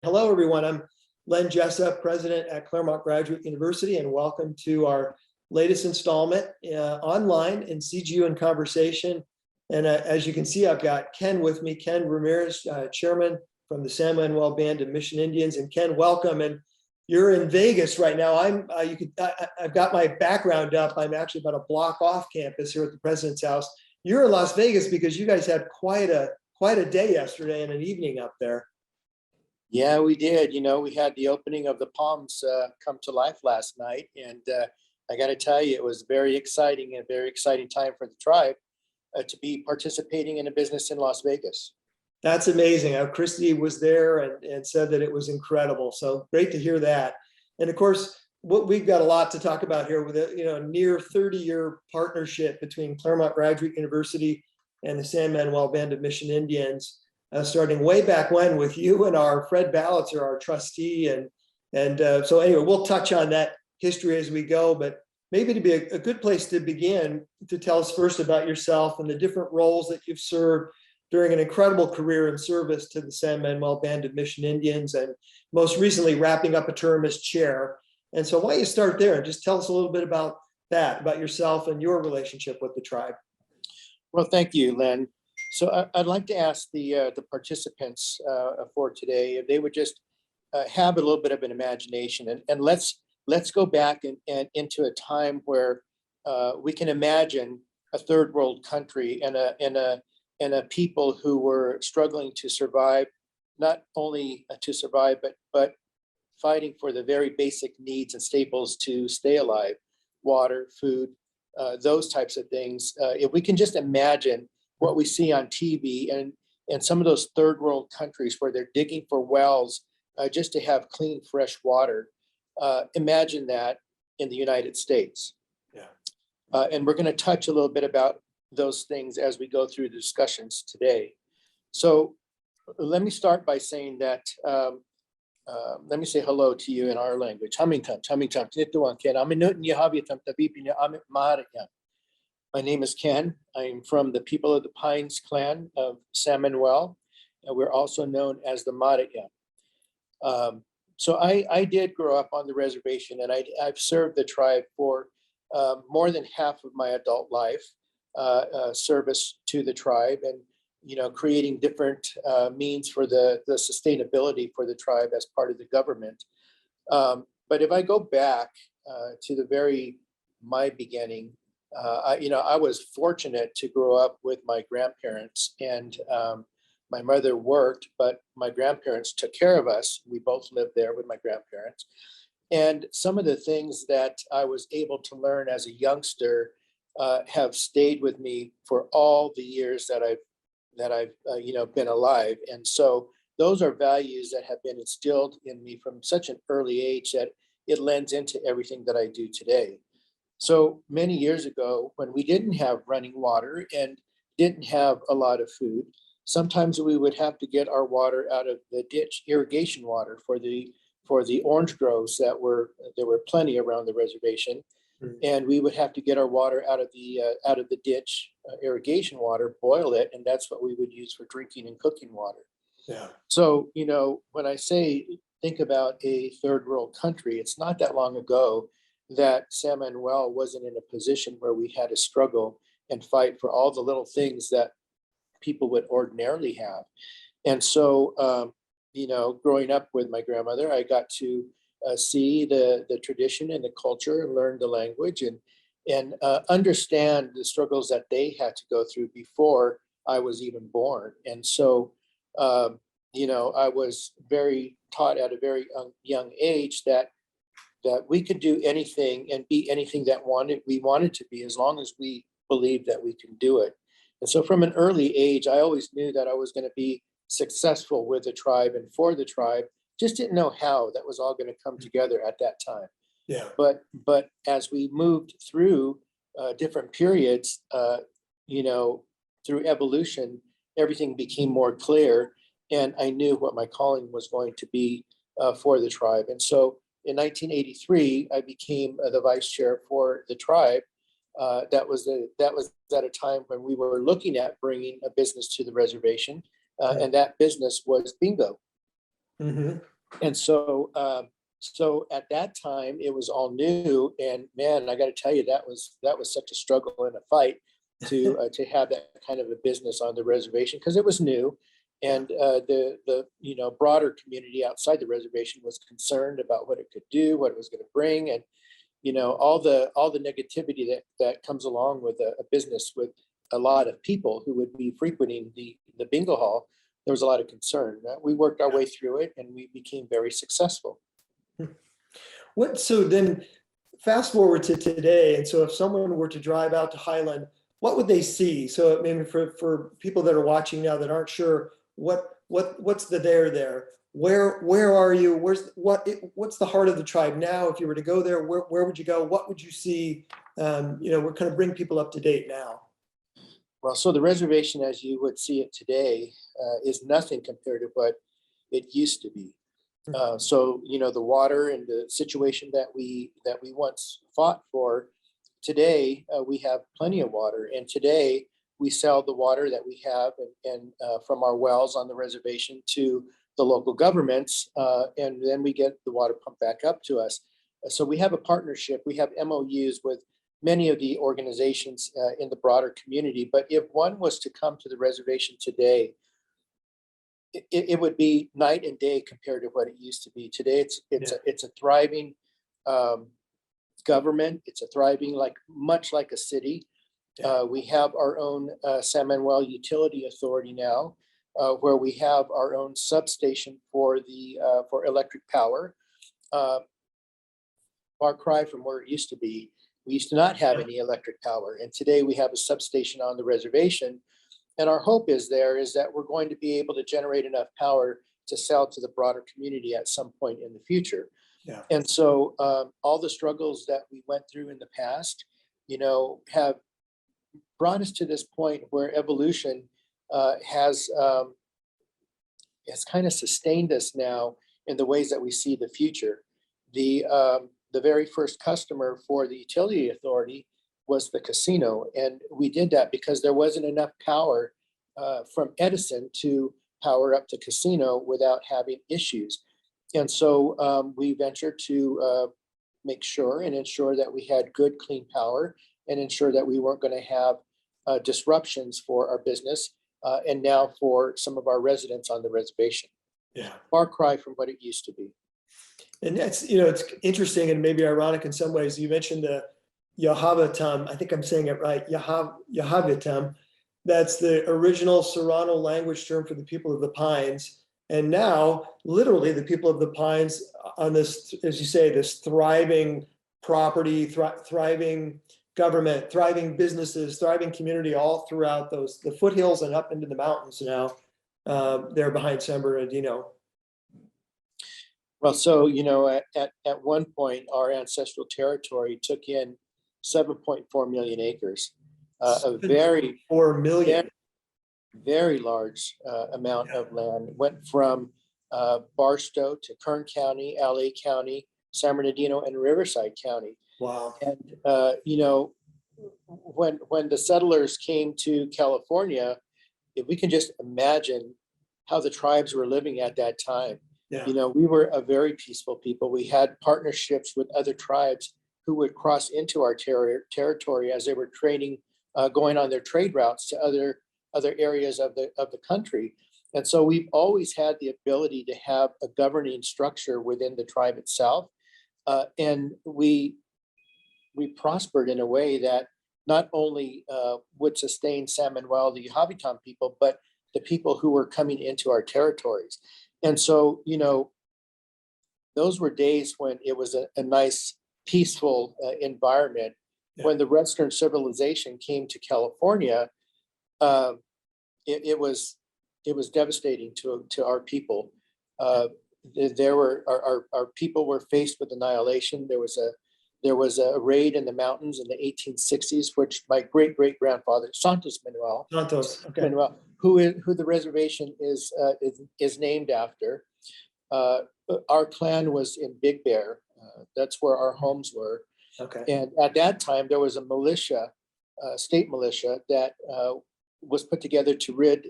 Hello, everyone. I'm Len Jessup, president at Claremont Graduate University, and welcome to our latest installment online in CGU in Conversation. And as you can see, I've got Ken with me, Ken Ramirez, chairman from the San Manuel Band of Mission Indians. And Ken, welcome. And you're in Vegas right now. I've got my background up. I'm actually about a block off campus here at the president's house. You're in Las Vegas because you guys had quite a day yesterday and an evening up there. Yeah, we did. We had the opening of the Palms come to life last night. And I got to tell you, it was very exciting and a very exciting time for the tribe to be participating in a business in Las Vegas. That's amazing. Christy was there and said that it was incredible. So great to hear that. And of course, we've got a lot to talk about here with a near 30-year partnership between Claremont Graduate University and the San Manuel Band of Mission Indians. Starting way back when with you and our Fred Ballitzer, our trustee. So anyway, we'll touch on that history as we go, but maybe to be a good place to begin to tell us first about yourself and the different roles that you've served during an incredible career in service to the San Manuel Band of Mission Indians, and most recently wrapping up a term as chair. And so why don't you start there and just tell us a little bit about that, about yourself and your relationship with the tribe. Well, thank you, Len. So I'd like to ask the participants for today if they would just have a little bit of an imagination, and let's go back and into a time where we can imagine a third world country and a people who were struggling to survive, not only to survive, but fighting for the very basic needs and staples to stay alive: water, food, those types of things. If we can just imagine what we see on TV and some of those third world countries where they're digging for wells just to have clean, fresh water. Imagine that in the United States. Yeah. And we're going to touch a little bit about those things as we go through the discussions today. So let me start by saying that, let me say hello to you in our language. My name is Ken. I'm from the people of the Pines clan of San Manuel, and we're also known as the Maraya. So I did grow up on the reservation, and I've served the tribe for more than half of my adult life, service to the tribe, and creating different means for the sustainability for the tribe as part of the government. But if I go back to my beginning, I was fortunate to grow up with my grandparents, and my mother worked, but my grandparents took care of us. We both lived there with my grandparents. And some of the things that I was able to learn as a youngster have stayed with me for all the years that I've been alive. And so those are values that have been instilled in me from such an early age that it lends into everything that I do today. So many years ago, when we didn't have running water and didn't have a lot of food, sometimes we would have to get our water out of the ditch, irrigation water for the orange groves there were plenty around the reservation. Mm-hmm. And we would have to get our water out of the ditch, irrigation water, boil it, and that's what we would use for drinking and cooking water. Yeah. So when I say think about a third world country, it's not that long ago that San Manuel wasn't in a position where we had to struggle and fight for all the little things that people would ordinarily have. And so, growing up with my grandmother, I got to see the tradition and the culture and learn the language and understand the struggles that they had to go through before I was even born. And so, I was very taught at a very young age that we could do anything and be anything that we wanted to be, as long as we believed that we can do it. And so from an early age, I always knew that I was going to be successful with the tribe and for the tribe. Just didn't know how that was all going to come together at that time. Yeah. But as we moved through different periods, through evolution, everything became more clear, and I knew what my calling was going to be for the tribe. And so in 1983, I became the vice chair for the tribe. That was at a time when we were looking at bringing a business to the reservation, and that business was bingo. Mhm. And so at that time, it was all new, and man, I got to tell you, that was such a struggle and a fight to have that kind of a business on the reservation because it was new, Yeah. and the broader community outside the reservation was concerned about what it could do, what it was going to bring, and all the negativity that comes along with a business with a lot of people who would be frequenting the bingo hall. There was a lot of concern. We worked our way through it, and we became very successful. So then fast forward to today. And so if someone were to drive out to Highland, what would they see? So maybe for people that are watching now that aren't sure what's the there, where are you? What's the heart of the tribe now? If you were to go there, where would you go? What would you see? We're kind of bring people up to date now. Well, so the reservation, as you would see it today, is nothing compared to what it used to be. So the water and the situation that we once fought for, today we have plenty of water, and today we sell the water that we have and from our wells on the reservation to the local governments, and then we get the water pumped back up to us. So we have a partnership. We have MOUs with many of the organizations in the broader community. But if one was to come to the reservation today, it would be night and day compared to what it used to be. Today, it's a thriving government. It's a thriving, much like a city. We have our own San Manuel Utility Authority now, where we have our own substation for electric power. Far cry from where it used to be. We used to not have any electric power, and today we have a substation on the reservation. And our hope is that we're going to be able to generate enough power to sell to the broader community at some point in the future. Yeah. And so all the struggles that we went through in the past, have brought us to this point where evolution has kind of sustained us now in the ways that we see the future. The very first customer for the utility authority was the casino. And we did that because there wasn't enough power from Edison to power up the casino without having issues. And so we ventured to make sure and ensure that we had good, clean power and ensure that we weren't going to have disruptions for our business and now for some of our residents on the reservation. Yeah. Far cry from what it used to be. And that's, it's interesting and maybe ironic in some ways. You mentioned the Yahavatam. I think I'm saying it right. Yahavatam. That's the original Serrano language term for the people of the Pines. And now, literally, the people of the Pines on this, as you say, this thriving property, thriving government, thriving businesses, thriving community all throughout the foothills and up into the mountains now. They're behind San Bernardino. Well, so, at one point, our ancestral territory took in 7.4 million acres, a very 4 million. very large amount of land. Went from Barstow to Kern County, LA County, San Bernardino, and Riverside County. Wow. And, when the settlers came to California, if we can just imagine how the tribes were living at that time. Yeah. We were a very peaceful people. We had partnerships with other tribes who would cross into our territory as they were trading, going on their trade routes to other areas of the country. And so we've always had the ability to have a governing structure within the tribe itself. And we prospered in a way that not only would sustain San Manuel, the Yahavatam people, but the people who were coming into our territories. And so, those were days when it was a nice, peaceful environment. Yeah. When the Western civilization came to California, it was devastating to our people. Our people were faced with annihilation. There was a raid in the mountains in the 1860s, which my great grandfather Santos Manuel, Okay. Manuel, who the reservation is named after. Our clan was in Big Bear. That's where our homes were. Okay. And at that time, there was a militia, state militia, that was put together to rid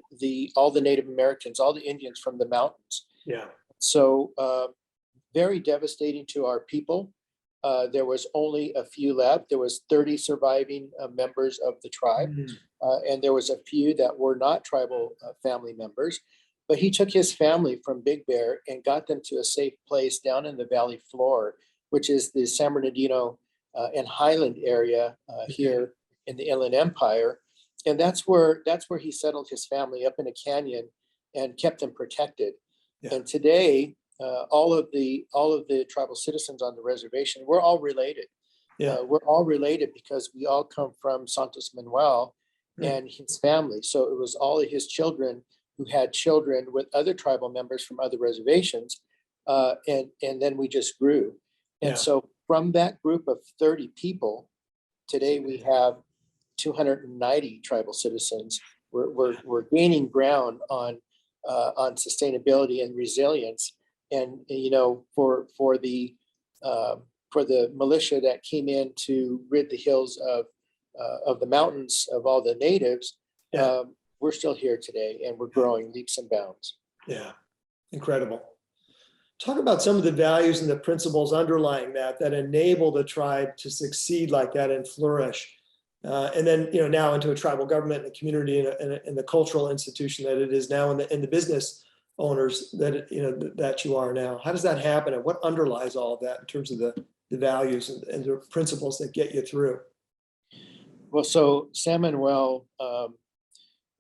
all the Native Americans, all the Indians from the mountains. Yeah. Very devastating to our people. There was only a few left. There was 30 surviving members of the tribe, Mm. and there was a few that were not tribal family members. But he took his family from Big Bear and got them to a safe place down in the valley floor, which is the San Bernardino and Highland area here in the Inland Empire. And that's where he settled his family up in a canyon and kept them protected. Yeah. And today, all of the tribal citizens on the reservation, we're all related. Yeah. We're all related because we all come from Santos Manuel Mm. and his family. So it was all of his children who had children with other tribal members from other reservations. And then we just grew. And Yeah. so from that group of 30 people, today we have 290 tribal citizens. We're gaining ground on sustainability and resilience. And for the militia that came in to rid the hills of the mountains of all the natives, Yeah. we're still here today, and we're growing leaps and bounds. Yeah, incredible. Talk about some of the values and the principles underlying that enable the tribe to succeed like that and flourish. And then, now into a tribal government and a community and the cultural institution that it is now, and the business owners that you are now. How does that happen, and what underlies all of that in terms of the values and the principles that get you through? Well, so San Manuel,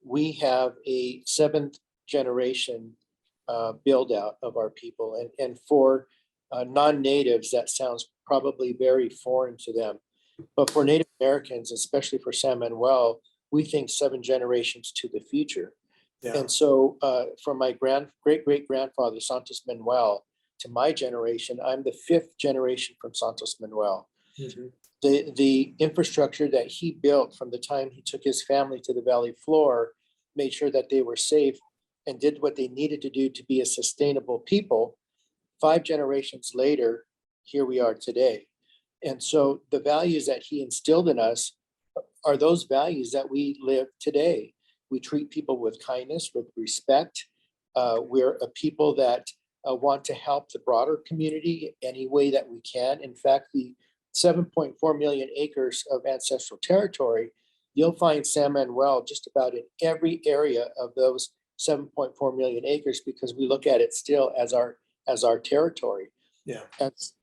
we have a 7th generation build out of our people, and for non-natives, that sounds probably very foreign to them. But for Native Americans, especially for San Manuel, we think 7 generations to the future. Yeah. And so from my great-great-grandfather, Santos Manuel, to my generation, I'm the 5th generation from Santos Manuel. Mhm. The infrastructure that he built from the time he took his family to the valley floor made sure that they were safe and did what they needed to do to be a sustainable people. 5 generations later, here we are today. And so the values that he instilled in us are those values that we live today. We treat people with kindness, with respect. We're a people that want to help the broader community any way that we can. In fact, the 7.4 million acres of ancestral territory, you'll find San Manuel just about in every area of those 7.4 million acres, because we look at it still as our territory. Yeah.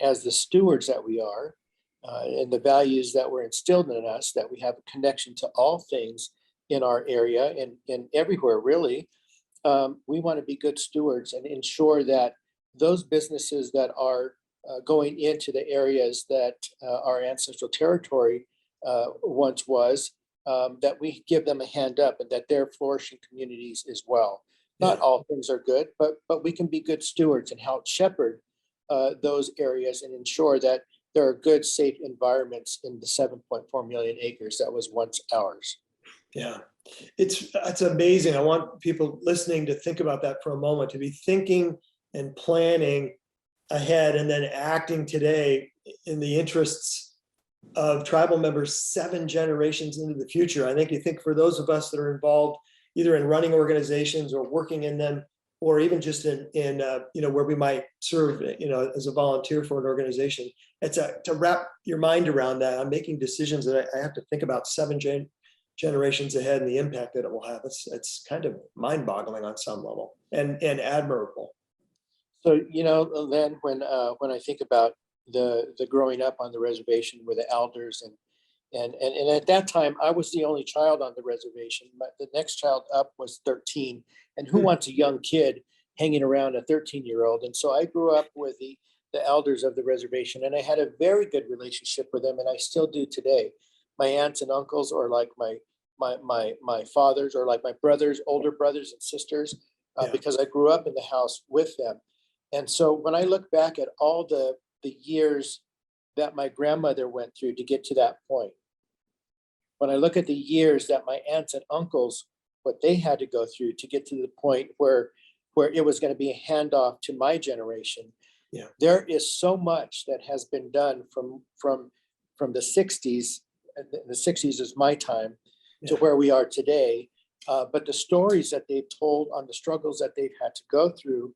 As the stewards that we are, and the values that were instilled in us, that we have a connection to all things in our area and everywhere, really. We want to be good stewards and ensure that those businesses that are going into the areas that our ancestral territory once was, that we give them a hand up, and that they're flourishing communities as well. Not all things are good, but we can be good stewards and help shepherd those areas and ensure that there are good, safe environments in the 7.4 million acres that was once ours. Yeah, it's amazing. I want people listening to think about that for a moment, to be thinking and planning ahead and then acting today in the interests of tribal members 7 generations into the future. I think you think for those of us that are involved either in running organizations or working in them, or even just in where we might serve, as a volunteer for an organization, it's to wrap your mind around that. I'm making decisions that I have to think about 7 generations ahead and the impact that it will have. It's kind of mind-boggling on some level, and admirable. So, Len, when I think about the growing up on the reservation with the elders, and at that time I was the only child on the reservation, but the next child up was 13, and who wants a young kid hanging around a 13-year-old? And so I grew up with the elders of the reservation, and I had a very good relationship with them, and I still do today. My aunts and uncles are like my fathers, or like my brothers, older brothers and sisters, because I grew up in the house with them. And so when I look back at all the years that my grandmother went through to get to that point, when I look at the years that my aunts and uncles, what they had to go through to get to the point where it was going to be a handoff to my generation, there is so much that has been done from the 60s. The 60s is my time, to where we are today. But the stories that they've told on the struggles that they've had to go through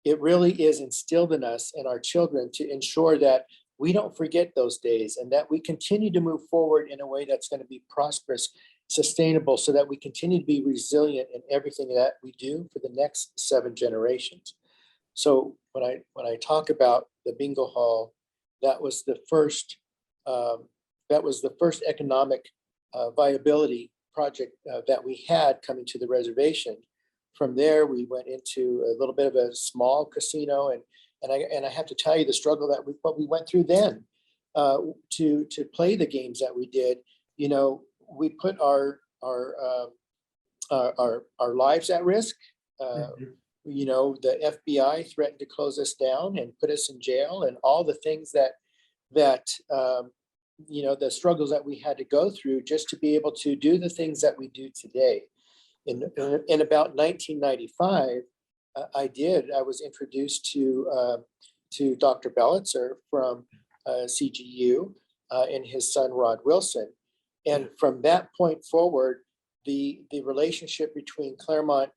it really is instilled in us and our children to ensure that we don't forget those days and that we continue to move forward in a way that's going to be prosperous, sustainable, so that we continue to be resilient in everything that we do for the next 7 generations. So when I talk about the bingo hall, that was the first economic viability project that we had coming to the reservation. From there, we went into a little bit of a small casino, and I have to tell you the struggle that we went through then to play the games that we did. You know, we put our lives at risk. You know, the FBI threatened to close us down and put us in jail, and all the things that you know, the struggles that we had to go through just to be able to do the things that we do today. In about 1995, I was introduced to Dr. Bellitzer from CGU and his son Rod Wilson, and from that point forward, the relationship between Claremont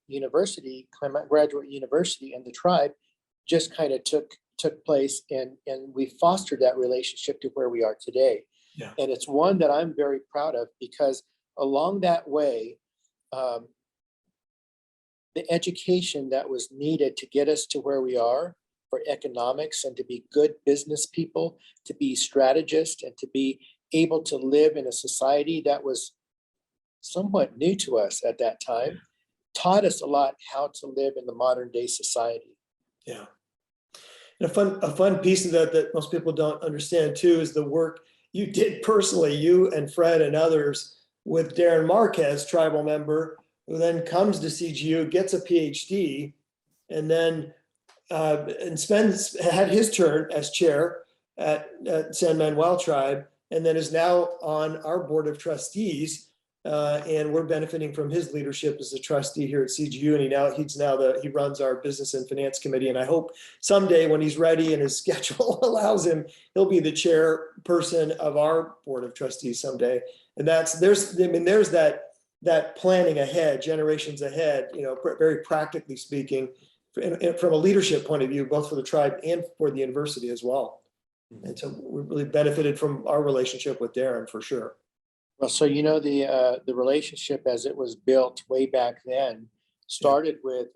Graduate University, and the tribe just kind of took place, and we fostered that relationship to where we are today. Yeah. And it's one that I'm very proud of, because along that way, the education that was needed to get us to where we are for economics and to be good business people, to be strategists, and to be able to live in a society that was somewhat new to us at that time, taught us a lot how to live in the modern day society. Yeah. And a fun piece of that most people don't understand too is the work you did personally, you and Fred and others, with Darren Marquez, tribal member, who then comes to CGU, gets a PhD, and then had his turn as chair at San Manuel Tribe, and then is now on our board of trustees. And we're benefiting from his leadership as a trustee here at CGU. And he runs our business and finance committee. And I hope someday when he's ready and his schedule allows him, he'll be the chairperson of our board of trustees someday. And there's that planning ahead, generations ahead, you know, very practically speaking, from a leadership point of view, both for the tribe and for the university as well. And so we really benefited from our relationship with Darren for sure. Well, so you know, the relationship as it was built way back then started with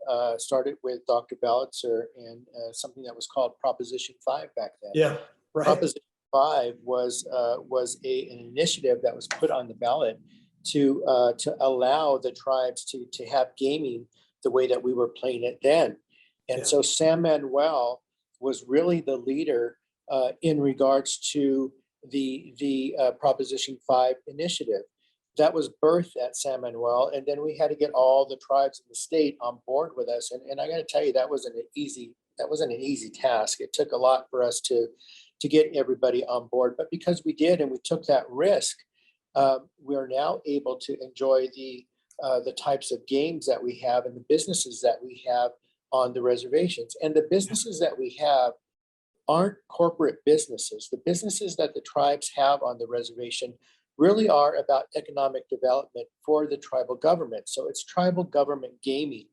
Dr. Bellitzer and something that was called Proposition 5 back then. Yeah, right. Proposition 5 was an initiative that was put on the ballot to allow the tribes to have gaming the way that we were playing it then. And so San Manuel was really the leader in regards to the Proposition 5 initiative that was birthed at San Manuel, and then we had to get all the tribes in the state on board with us. And I got to tell you, that wasn't an easy task. It took a lot for us to get everybody on board, but because we did and we took that risk, we are now able to enjoy the types of games that we have and the businesses that we have on the reservations. And the businesses that we have aren't corporate businesses. The businesses that the tribes have on the reservation really are about economic development for the tribal government. So it's tribal government gaming.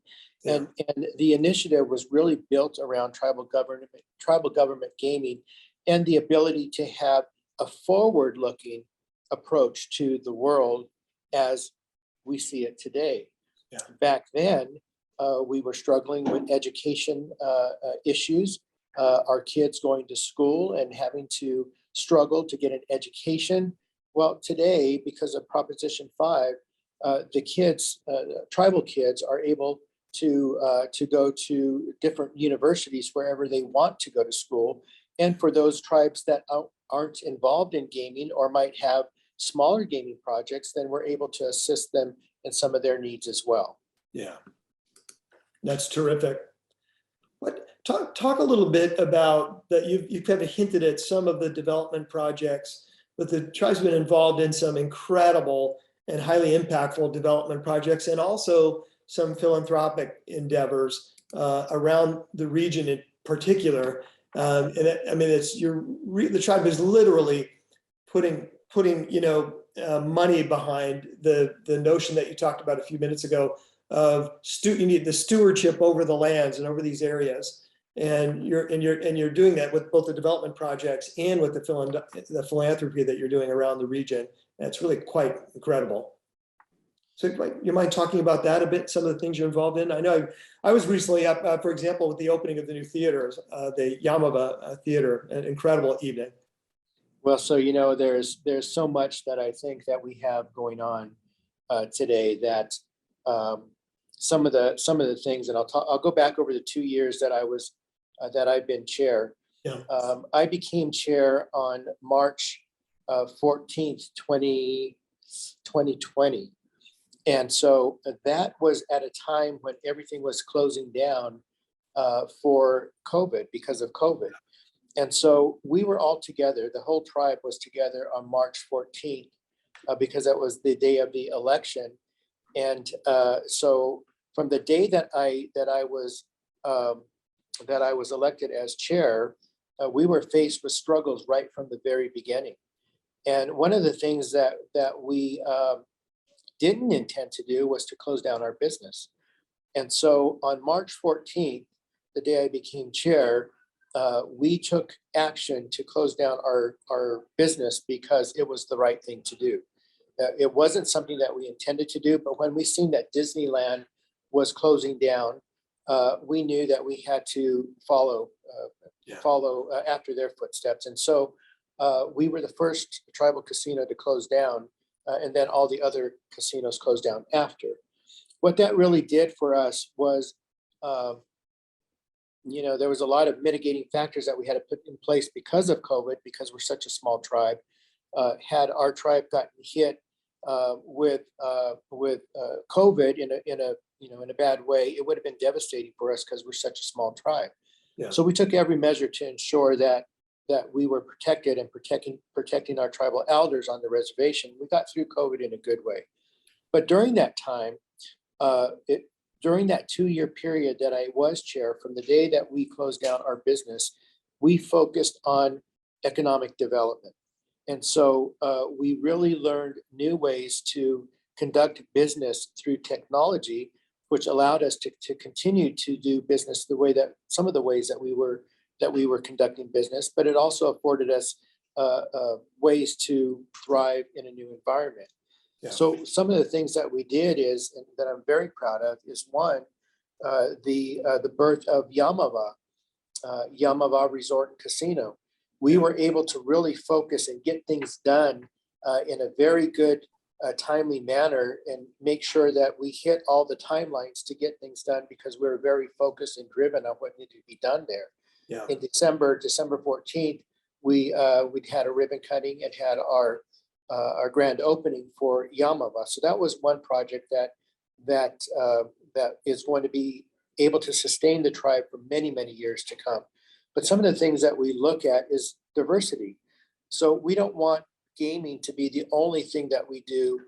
Yeah. And the initiative was really built around tribal government gaming and the ability to have a forward-looking approach to the world as we see it today. Yeah. Back then, we were struggling with education issues. Our kids going to school and having to struggle to get an education. Well, today, because of Proposition 5, the kids, tribal kids, are able to go to different universities wherever they want to go to school. And for those tribes that aren't involved in gaming or might have smaller gaming projects, then we're able to assist them in some of their needs as well. Yeah, that's terrific. Talk a little bit about that. You've kind of hinted at some of the development projects, but the tribe's been involved in some incredible and highly impactful development projects, and also some philanthropic endeavors around the region in particular. The tribe is literally putting money behind the notion that you talked about a few minutes ago of you need the stewardship over the lands and over these areas. And you're doing that with both the development projects and with the philanthropy that you're doing around the region. And it's really quite incredible. So you mind talking about that a bit, some of the things you're involved in? I know I was recently up, for example, with the opening of the new theater, the Yamava Theater, an incredible evening. Well, so, there's so much that I think that we have going on today that some of the things, and I'll go back over the 2 years that I've been chair. Yeah. I became chair on March 14th, 2020. And so that was at a time when everything was closing down for COVID, because of COVID. And so we were all together, the whole tribe was together on March 14th because that was the day of the election. And so from the day that I was elected as chair, we were faced with struggles right from the very beginning. And one of the things that we didn't intend to do was to close down our business. And so on March 14th, the day I became chair, we took action to close down our business because it was the right thing to do. It wasn't something that we intended to do, but when we seen that Disneyland was closing down, we knew that we had to follow after their footsteps. And so we were the first tribal casino to close down, and then all the other casinos closed down after. What that really did for us was, there was a lot of mitigating factors that we had to put in place because of COVID, because we're such a small tribe. Had our tribe gotten hit with COVID in a bad way, it would have been devastating for us because we're such a small tribe. Yeah. So we took every measure to ensure that we were protected and protecting our tribal elders on the reservation. We got through COVID in a good way. But during that time, during that 2-year period that I was chair, from the day that we closed down our business, we focused on economic development. And so we really learned new ways to conduct business through technology, which allowed us to continue to do business some of the ways that we were conducting business, but it also afforded us ways to thrive in a new environment. Yeah. So some of the things that we did and that I'm very proud of is, one, the birth of Yamava Resort and Casino. We were able to really focus and get things done in a very good, timely manner, and make sure that we hit all the timelines to get things done, because we were very focused and driven on what needed to be done there. Yeah. In December 14th, we'd had a ribbon cutting and had our grand opening for Yamava. So that was one project that is going to be able to sustain the tribe for many, many years to come. But some of the things that we look at is diversity. So we don't want gaming to be the only thing that we do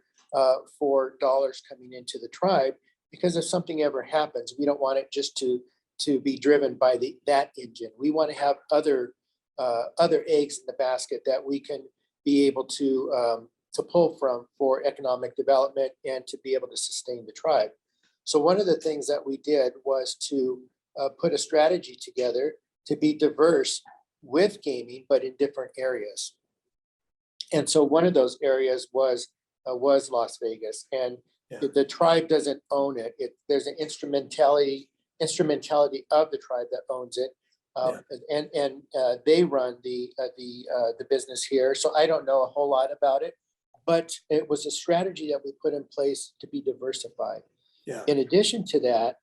for dollars coming into the tribe, because if something ever happens, we don't want it just to be driven by that engine. We want to have other eggs in the basket that we can be able to pull from for economic development and to be able to sustain the tribe. So one of the things that we did was to put a strategy together to be diverse with gaming, but in different areas. And so one of those areas was Las Vegas, and the tribe doesn't own it. There's an instrumentality of the tribe that owns it, and they run the business here. So I don't know a whole lot about it, but it was a strategy that we put in place to be diversified. Yeah. In addition to that,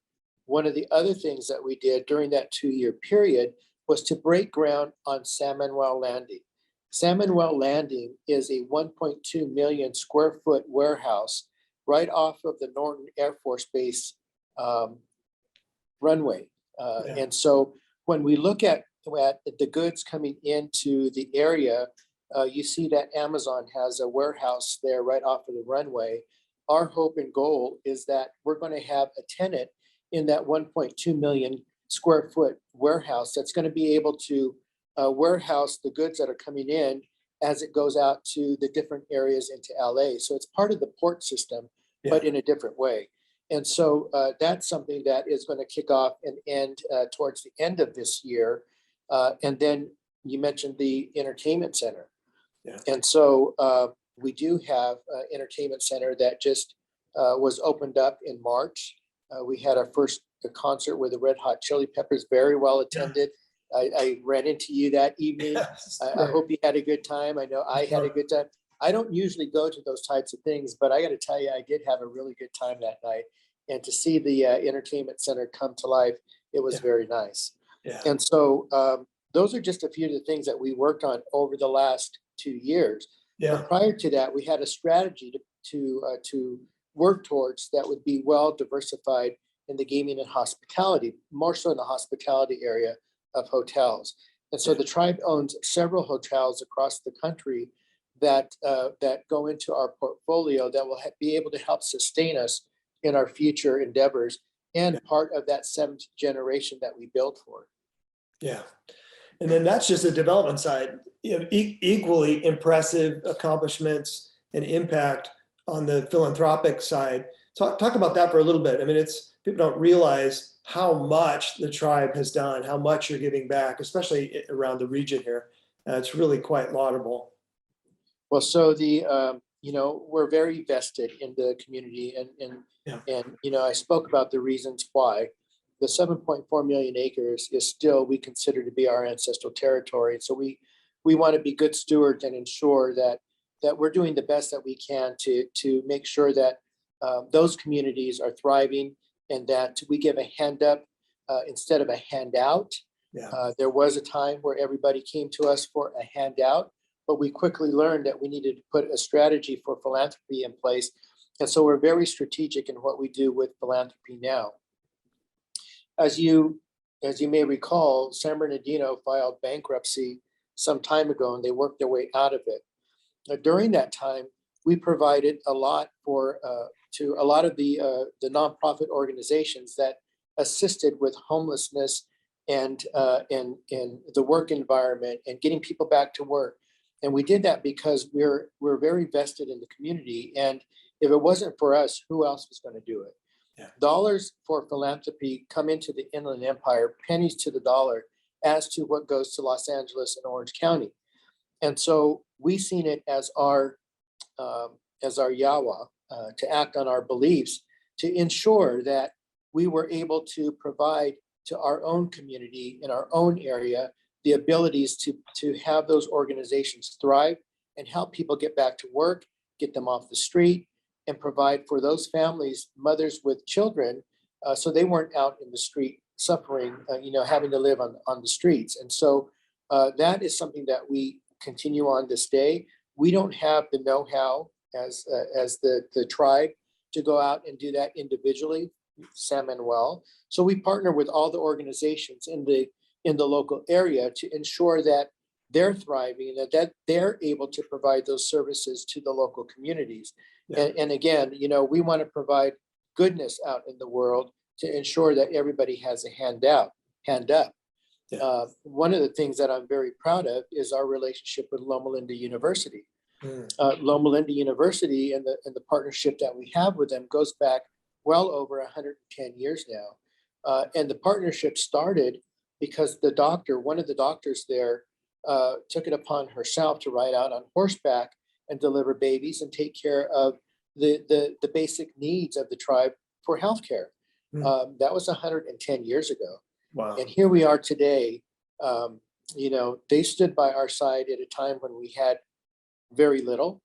one of the other things that we did during that 2-year period was to break ground on San Manuel Landing. San Manuel Landing is a 1.2 million square foot warehouse right off of the Norton Air Force Base runway. And so when we look at the goods coming into the area, you see that Amazon has a warehouse there right off of the runway. Our hope and goal is that we're going to have a tenant in that 1.2 million square foot warehouse that's going to be able to warehouse the goods that are coming in as it goes out to the different areas into LA. So it's part of the port system, but in a different way. And so that's something that is going to kick off and end towards the end of this year. And then you mentioned the entertainment center. Yeah. And so we do have an entertainment center that just was opened up in March. We had our first concert with the Red Hot Chili Peppers, very well attended. I ran into you that evening. Yes, I great. hope you had a good time. I know I had a good time. I don't usually go to those types of things, but I got to tell you, I did have a really good time that night. And to see the entertainment center come to life, it was Yeah. very nice. Yeah. And so those are just a few of the things that we worked on over the last 2 years. Yeah. But prior to that, we had a strategy to work towards that would be well diversified in the gaming and hospitality, more so in the hospitality area of hotels. And so Yeah. the tribe owns several hotels across the country that go into our portfolio that will be able to help sustain us in our future endeavors and part of that seventh generation that we built for. Yeah. And then that's just the development side. You know, equally impressive accomplishments and impact on the philanthropic side. Talk about that for a little bit. I mean, people don't realize how much the tribe has done, how much you're giving back, especially around the region here. It's really quite laudable. Well, so we're very vested in the community Yeah. and I spoke about the reasons why. The 7.4 million acres is still, we consider to be our ancestral territory. So we want to be good stewards and ensure that we're doing the best that we can to make sure that those communities are thriving and that we give a hand up instead of a handout. Yeah. There was a time where everybody came to us for a handout, but we quickly learned that we needed to put a strategy for philanthropy in place. And so we're very strategic in what we do with philanthropy now. As you may recall, San Bernardino filed bankruptcy some time ago, and they worked their way out of it. During that time, we provided a lot to a lot of the nonprofit organizations that assisted with homelessness and the work environment and getting people back to work. And we did that because we're very vested in the community. And if it wasn't for us, who else was going to do it? Yeah. Dollars for philanthropy come into the Inland Empire, pennies to the dollar, as to what goes to Los Angeles and Orange County. And so we seen it as our yawa to act on our beliefs to ensure that we were able to provide to our own community in our own area the abilities to have those organizations thrive and help people get back to work, get them off the street, and provide for those families, mothers with children, so they weren't out in the street suffering, having to live on the streets. And so that is something that we continue on this day. We don't have the know-how as the tribe to go out and do that individually, San Manuel. So we partner with all the organizations in the local area to ensure that they're thriving and that they're able to provide those services to the local communities. Yeah. And again, we want to provide goodness out in the world to ensure that everybody has a hand up. Yeah. One of the things that I'm very proud of is our relationship with Loma Linda University. Loma Linda University and the partnership that we have with them goes back well over 110 years now. And the partnership started because one of the doctors there took it upon herself to ride out on horseback and deliver babies and take care of the basic needs of the tribe for healthcare. That was 110 years ago. Wow. And here we are today. They stood by our side at a time when we had very little.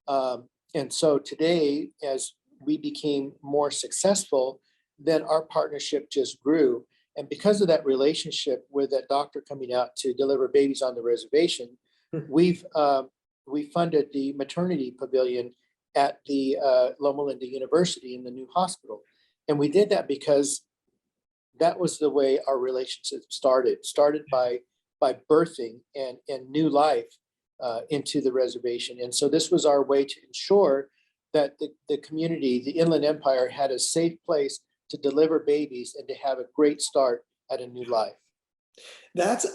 And so today, as we became more successful, then our partnership just grew. And because of that relationship with that doctor coming out to deliver babies on the reservation, we funded the maternity pavilion at the Loma Linda University in the new hospital. And we did that because that was the way our relationship started by birthing and new life into the reservation. And so this was our way to ensure that the community, the Inland Empire, had a safe place to deliver babies and to have a great start at a new life.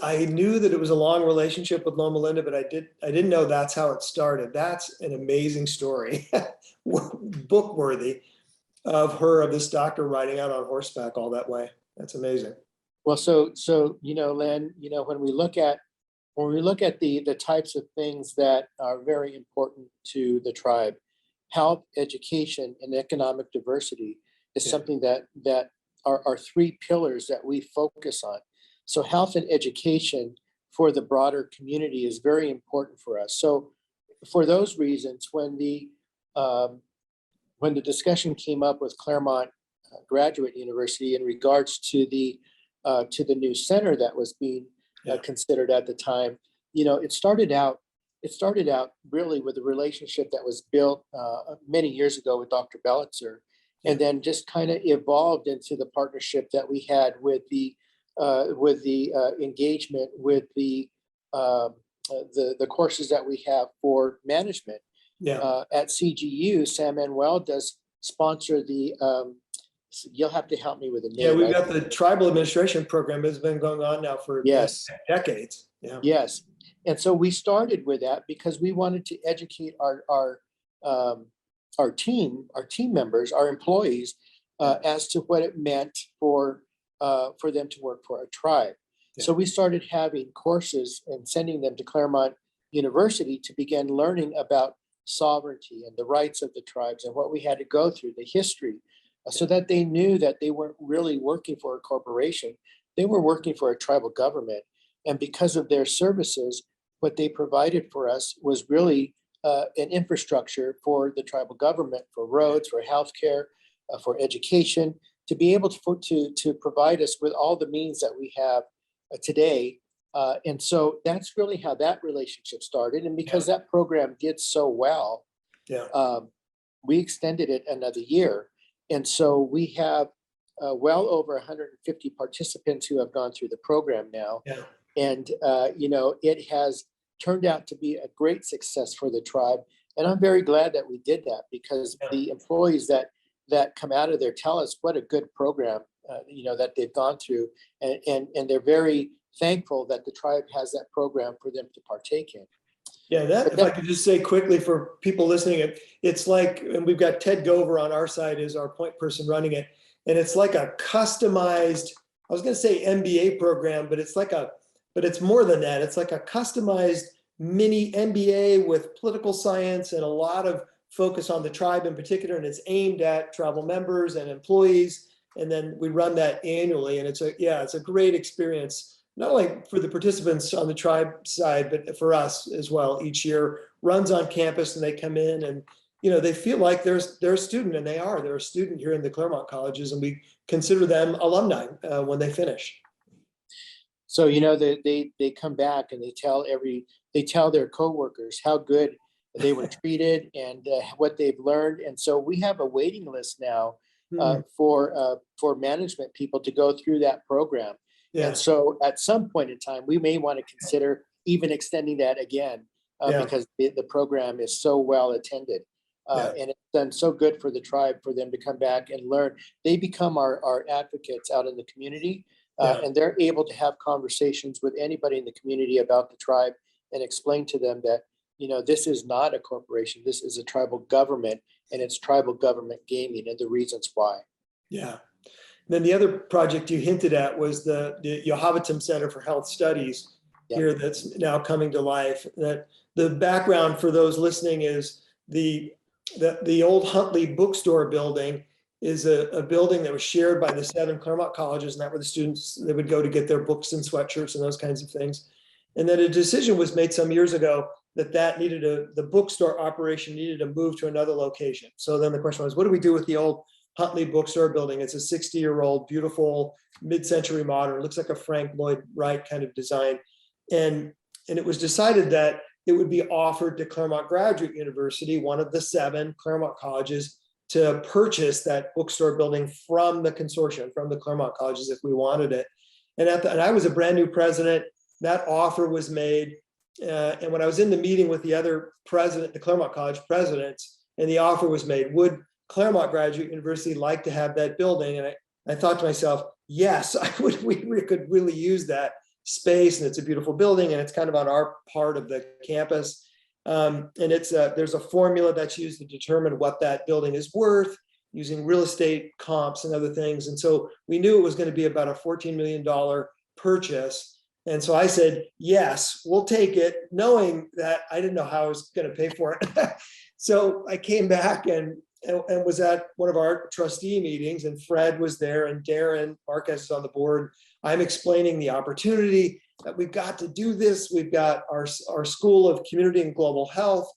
I knew that it was a long relationship with Loma Linda, but I didn't know that's how it started. That's an amazing story, book worthy. of this doctor riding out on horseback all that way. That's amazing. Well, so Len, when we look at the types of things that are very important to the tribe, health, education, and economic diversity is Yeah. something that are three pillars that we focus on. So health and education for the broader community is very important for us. So for those reasons, when the discussion came up with Claremont Graduate University in regards to the new center that was being considered at the time, it started out really with a relationship that was built many years ago with Dr. Bellitzer, and then just kind of evolved into the partnership that we had with the engagement with the courses that we have for management. Yeah. At CGU, San Manuel does sponsor the, you'll have to help me with the name. Yeah, we've got the tribal administration program that's been going on now for decades. Yeah. Yes. And so we started with that because we wanted to educate our team members, our employees, as to what it meant for them to work for a tribe. Yeah. So we started having courses and sending them to Claremont University to begin learning about sovereignty and the rights of the tribes and what we had to go through, the history, so that they knew that they weren't really working for a corporation. They were working for a tribal government. And because of their services, what they provided for us was really an infrastructure for the tribal government, for roads, for healthcare, for education, to be able to provide us with all the means that we have today. And so that's really how that relationship started. And because that program did so well, we extended it another year. And so we have well over 150 participants who have gone through the program now. Yeah. And, it has turned out to be a great success for the tribe. And I'm very glad that we did that, because the employees that come out of there tell us what a good program, that they've gone through. And they're very thankful that the tribe has that program for them to partake in. Yeah, if I could just say quickly for people listening, it's like, and we've got Ted Gover on our side as our point person running it. And it's like a customized, I was going to say MBA program, but it's more than that. It's like a customized mini MBA with political science and a lot of focus on the tribe in particular. And it's aimed at tribal members and employees. And then we run that annually. And it's a great experience, not only for the participants on the tribe side, but for us as well. Each year runs on campus, and they come in and, they feel like they're a student, and they're a student here in the Claremont colleges, and we consider them alumni when they finish. So, they come back and they tell their coworkers how good they were treated and what they've learned. And so we have a waiting list now for management people to go through that program. Yeah. And so at some point in time, we may want to consider even extending that again because the program is so well attended. And it's done so good for the tribe for them to come back and learn. They become our advocates out in the community, and they're able to have conversations with anybody in the community about the tribe and explain to them that, this is not a corporation. This is a tribal government, and it's tribal government gaming, and the reasons why. Yeah. Then the other project you hinted at was the Yohavetum Center for Health Studies here that's now coming to life. That the background for those listening is the old Huntley bookstore building is a building that was shared by the 7 Claremont colleges, and that were the students that would go to get their books and sweatshirts and those kinds of things. And then a decision was made some years ago that the bookstore operation needed to move to another location. So then the question was, what do we do with the old Huntley bookstore building? It's a 60-year-old, beautiful, mid-century modern, looks like a Frank Lloyd Wright kind of design. And it was decided that it would be offered to Claremont Graduate University, one of the 7 Claremont colleges, to purchase that bookstore building from the consortium, from the Claremont colleges, if we wanted it. And I was a brand new president. That offer was made. And when I was in the meeting with the other president, the Claremont College presidents, and the offer was made, would Claremont Graduate University like to have that building? And I thought to myself, yes, we could really use that space, and it's a beautiful building, and it's kind of on our part of the campus. And there's a formula that's used to determine what that building is worth. using real estate comps and other things. And so we knew it was going to be about a $14 million purchase. And so I said, yes, we'll take it, knowing that I didn't know how I was going to pay for it. So I came back and was at one of our trustee meetings, and Fred was there, and Darren Marquez is on the board. I'm explaining the opportunity that we've got to do this. We've got our School of Community and Global Health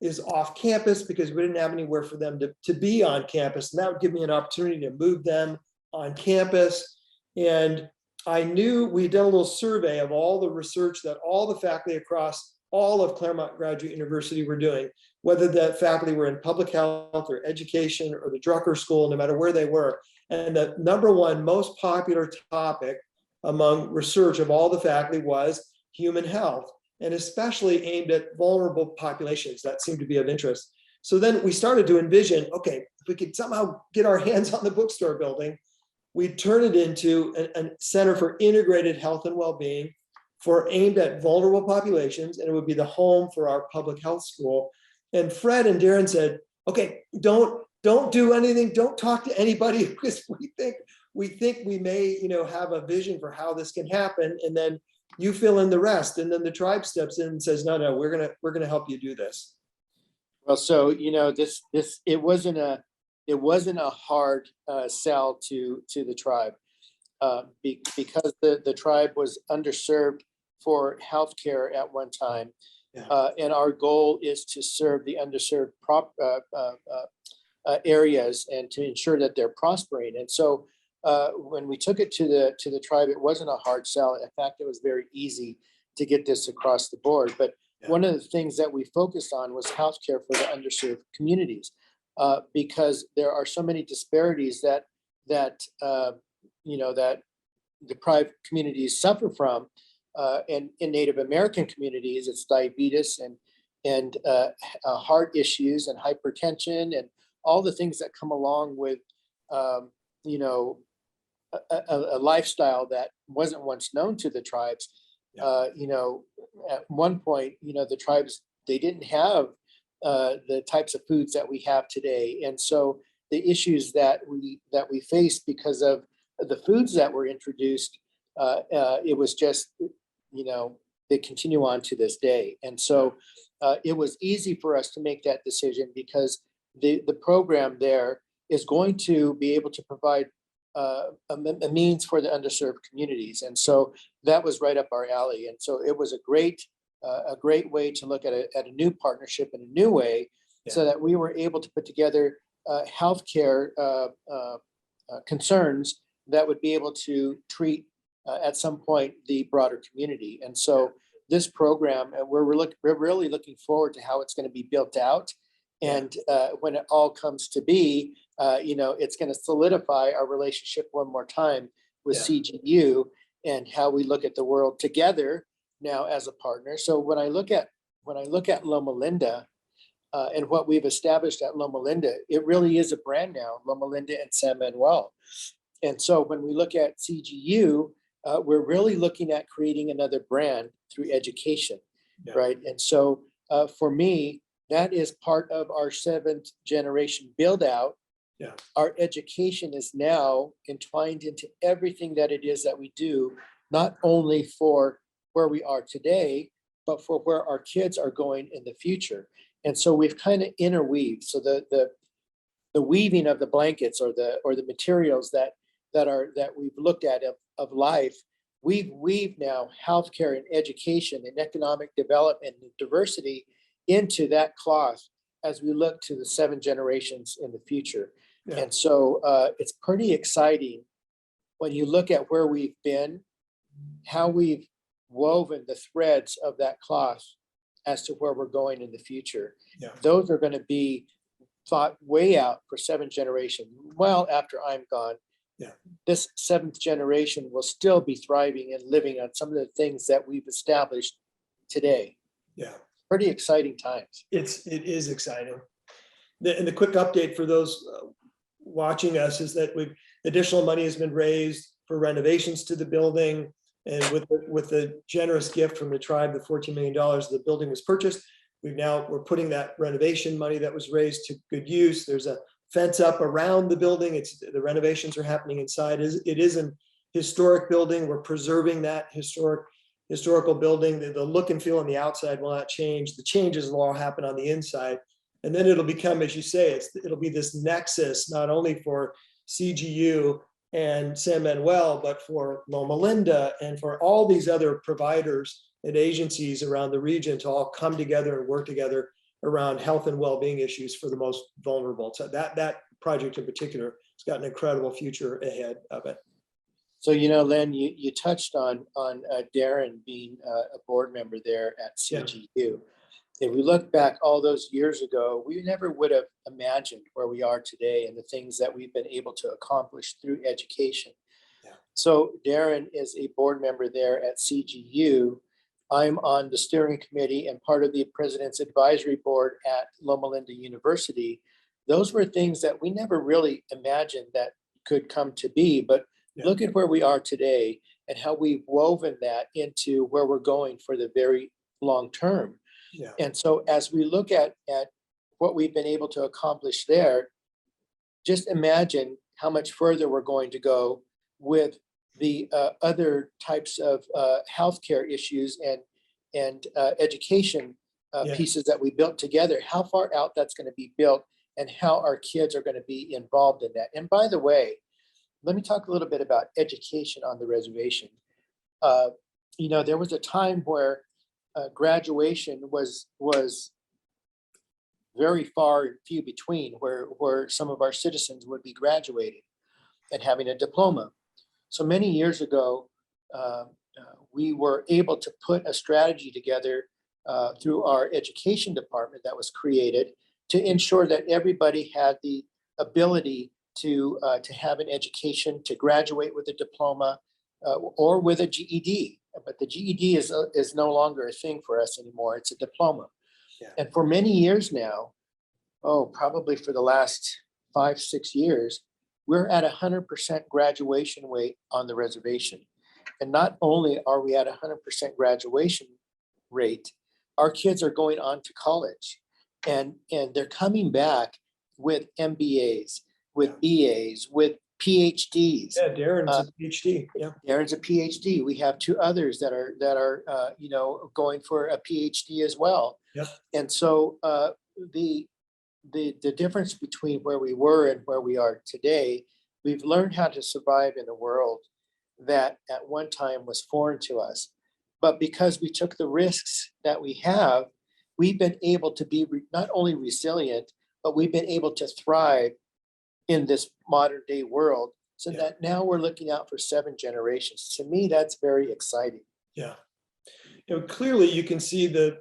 is off campus because we didn't have anywhere for them to be on campus. And that would give me an opportunity to move them on campus. And I knew we'd done a little survey of all the research that all the faculty across all of Claremont Graduate University were doing, whether that faculty were in public health or education or the Drucker School, no matter where they were. And the number one most popular topic among research of all the faculty was human health, and especially aimed at vulnerable populations. That seemed to be of interest. So then we started to envision, okay, if we could somehow get our hands on the bookstore building, we'd turn it into a center for integrated health and well-being for aimed at vulnerable populations, and it would be the home for our public health school. And Fred and Darren said, okay, don't do anything, don't talk to anybody, because we think we may, have a vision for how this can happen, and then you fill in the rest. And then the tribe steps in and says, no, we're gonna help you do this. Well, so it wasn't a hard sell to the tribe because the tribe was underserved for healthcare at one time, and our goal is to serve the underserved areas and to ensure that they're prospering. And so when we took it to the tribe, it wasn't a hard sell. In fact, it was very easy to get this across the board. But one of the things that we focused on was healthcare for the underserved communities, because there are so many disparities that deprived communities suffer from, and in Native American communities, it's diabetes and heart issues and hypertension and all the things that come along with a lifestyle that wasn't once known to the tribes. At one point, the tribes, they didn't have the types of foods that we have today. And so the issues that we face because of the foods that were introduced, it was just, they continue on to this day. And so it was easy for us to make that decision because the program there is going to be able to provide a means for the underserved communities. And so that was right up our alley. And so it was a great way to look at a new partnership in a new way, so that we were able to put together healthcare concerns that would be able to treat at some point the broader community. And so this program, we're really looking forward to how it's going to be built out. And when it all comes to be, it's going to solidify our relationship one more time with CGU and how we look at the world together now as a partner. So when I look at Loma Linda and what we've established at Loma Linda, it really is a brand now, Loma Linda and San Manuel. And so when we look at CGU, we're really looking at creating another brand through education, right? And so for me, that is part of our 7th generation build out. Our education is now entwined into everything that it is that we do, not only for where we are today, but for where our kids are going in the future. And so we've kind of interweaved. So the weaving of the blankets or the materials that we've looked at of life, we've now healthcare and education and economic development and diversity into that cloth as we look to the 7 generations in the future. And so it's pretty exciting when you look at where we've been, how we've woven the threads of that cloth as to where we're going in the future. Those are going to be thought way out for 7 generations. Well, after I'm gone, this 7th generation will still be thriving and living on some of the things that we've established today. Pretty exciting times. It is exciting. And the quick update for those watching us is that additional money has been raised for renovations to the building, and with the generous gift from the tribe, the $14 million, the building was purchased. We're putting that renovation money that was raised to good use. There's a fence up around the building. The renovations are happening inside. It is an historic building. We're preserving that historical building. The look and feel on the outside will not change. The changes will all happen on the inside. And then it'll become, as you say, it'll be this nexus, not only for CGU and San Manuel, but for Loma Linda and for all these other providers and agencies around the region to all come together and work together around health and well-being issues for the most vulnerable. So that project in particular has got an incredible future ahead of it. So, Len, you touched on Darren being a board member there at CGU. If we look back all those years ago, we never would have imagined where we are today and the things that we've been able to accomplish through education. Yeah. So Darren is a board member there at CGU. I'm on the steering committee and part of the president's advisory board at Loma Linda University. Those were things that we never really imagined that could come to be, but look at where we are today and how we've woven that into where we're going for the very long term. Yeah. And so as we look at what we've been able to accomplish there, just imagine how much further we're going to go with the other types of healthcare issues and education pieces that we built together, how far out that's going to be built and how our kids are going to be involved in that. And by the way, let me talk a little bit about education on the reservation. There was a time where graduation was very far and few between, where some of our citizens would be graduating and having a diploma. So many years ago, we were able to put a strategy together through our education department that was created to ensure that everybody had the ability to have an education, to graduate with a diploma or with a GED. But the GED is no longer a thing for us anymore. It's a diploma. Yeah. And for many years now, probably for the last 5-6 years, we're at 100% graduation rate on the reservation. And not only are we at 100% graduation rate, our kids are going on to college and they're coming back with MBAs, with BAs, with PhDs. Yeah, Darren's a PhD. Yeah. Darren's a PhD. We have 2 others that are going for a PhD as well. Yep. And so the difference between where we were and where we are today, we've learned how to survive in a world that at one time was foreign to us. But because we took the risks that we have, we've been able to be not only resilient, but we've been able to thrive in this modern day world, so that now we're looking out for 7 generations. To me, that's very exciting. Yeah. Clearly you can see the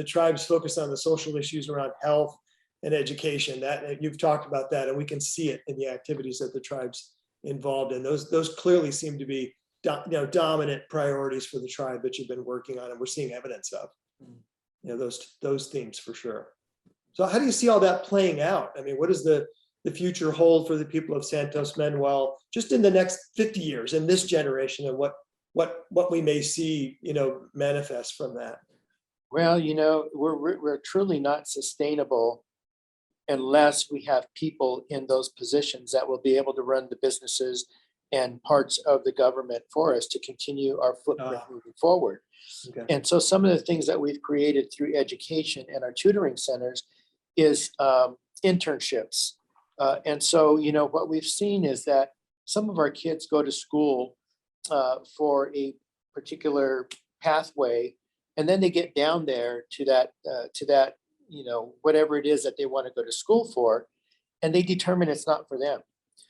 tribes focus on the social issues around health and education. That you've talked about that, and we can see it in the activities that the tribes involved in. Those clearly seem to be dominant priorities for the tribe that you've been working on, and we're seeing evidence of those themes for sure. So how do you see all that playing out? I mean, what does the future hold for the people of Santos Manuel just in the next 50 years in this generation, and what we may see manifest from that? Well, we're truly not sustainable unless we have people in those positions that will be able to run the businesses and parts of the government for us to continue our footprint moving forward. Okay. And so some of the things that we've created through education and our tutoring centers is internships. And so, what we've seen is that some of our kids go to school for a particular pathway, and then they get down there to that, whatever it is that they want to go to school for, and they determine it's not for them.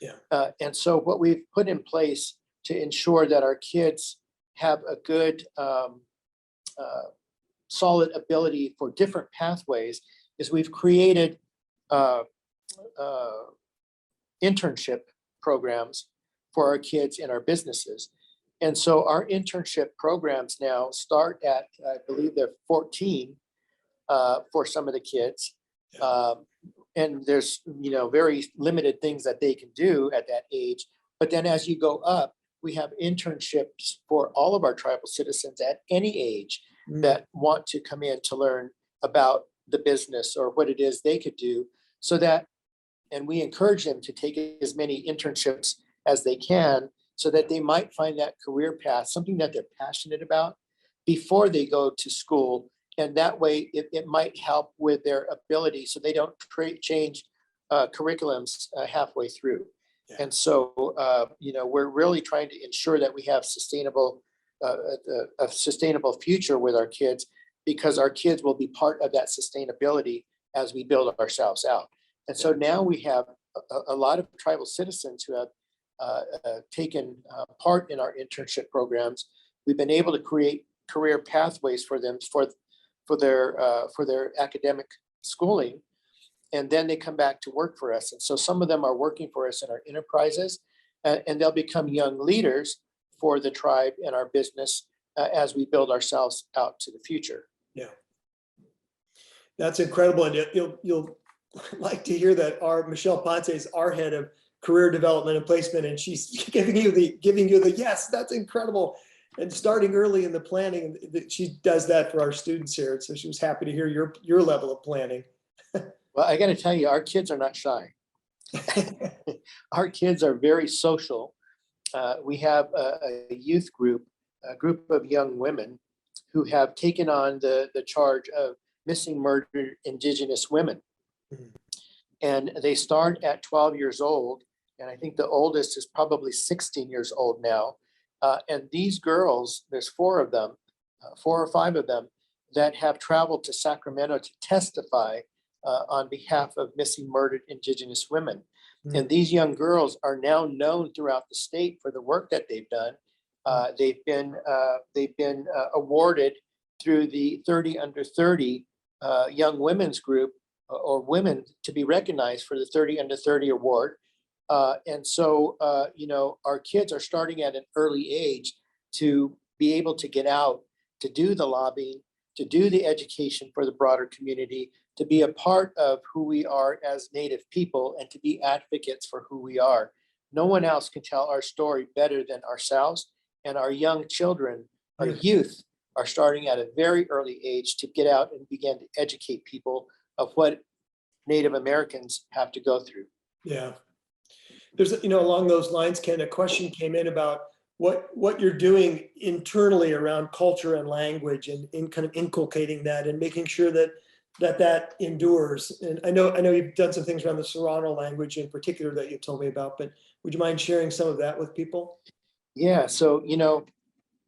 Yeah. And so what we've put in place to ensure that our kids have a good, solid ability for different pathways is we've created internship programs for our kids in our businesses. And so our internship programs now start at, I believe they're 14 for some of the kids. And there's, very limited things that they can do at that age. But then as you go up, we have internships for all of our tribal citizens at any age that want to come in to learn about the business or what it is they could do, so that And we encourage them to take as many internships as they can so that they might find that career path, something that they're passionate about before they go to school. And that way it might help with their ability so they don't change curriculums halfway through. Yeah. And so, we're really trying to ensure that we have a sustainable future with our kids, because our kids will be part of that sustainability as we build ourselves out. And so now we have a lot of tribal citizens who have taken part in our internship programs. We've been able to create career pathways for them for their academic schooling, and then they come back to work for us. And so some of them are working for us in our enterprises, and they'll become young leaders for the tribe and our business as we build ourselves out to the future. Yeah, that's incredible, and you'll like to hear that our Michelle Ponce is our head of career development and placement, and she's giving you the yes, that's incredible. And starting early in the planning, she does that for our students here. So she was happy to hear your level of planning. Well, I got to tell you, our kids are not shy. Our kids are very social. We have a youth group, a group of young women who have taken on the charge of missing, murdered Indigenous women. Mhm. And they start at 12 years old. And I think the oldest is probably 16 years old now. And these girls, there's 4 of them, 4 or 5 of them, that have traveled to Sacramento to testify on behalf of missing, murdered Indigenous women. Mm. And these young girls are now known throughout the state for the work that they've done. They've been awarded through the 30 under 30 young women's group, or women to be recognized for the 30 under 30 award. And so, our kids are starting at an early age to be able to get out, to do the lobbying, to do the education for the broader community, to be a part of who we are as Native people, and to be advocates for who we are. No one else can tell our story better than ourselves, and our young children, our youth, are starting at a very early age to get out and begin to educate people of what Native Americans have to go through. Yeah. There's, along those lines, Ken, a question came in about what you're doing internally around culture and language, and in kind of inculcating that and making sure that endures. And I know you've done some things around the Serrano language in particular that you told me about, but would you mind sharing some of that with people? Yeah. So,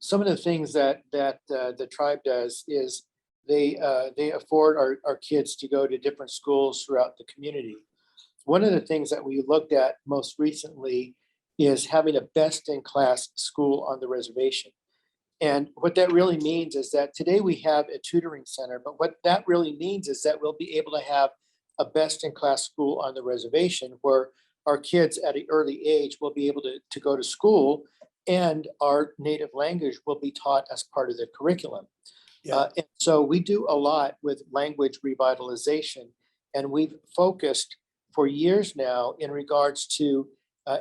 some of the things that the tribe does is they afford our kids to go to different schools throughout the community. One of the things that we looked at most recently is having a best-in-class school on the reservation. And what that really means is that today we have a tutoring center, but what that really means is that we'll be able to have a best-in-class school on the reservation where our kids at an early age will be able to go to school, and our native language will be taught as part of the curriculum. Yeah. And so we do a lot with language revitalization, and we've focused for years now in regards to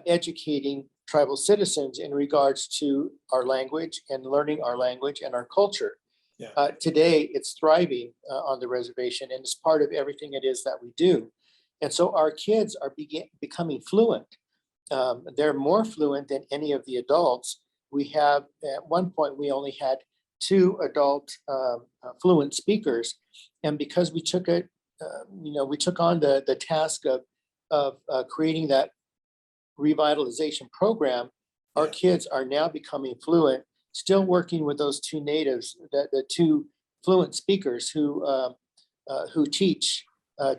educating tribal citizens in regards to our language and learning our language and our culture. Yeah. Today, it's thriving on the reservation, and it's part of everything it is that we do. And so our kids are becoming fluent. They're more fluent than any of the adults. We have, at one point, we only had 2 adult fluent speakers. And because we took it, we took on the task of creating that revitalization program, our kids are now becoming fluent, still working with those 2 natives, the 2 fluent speakers who teach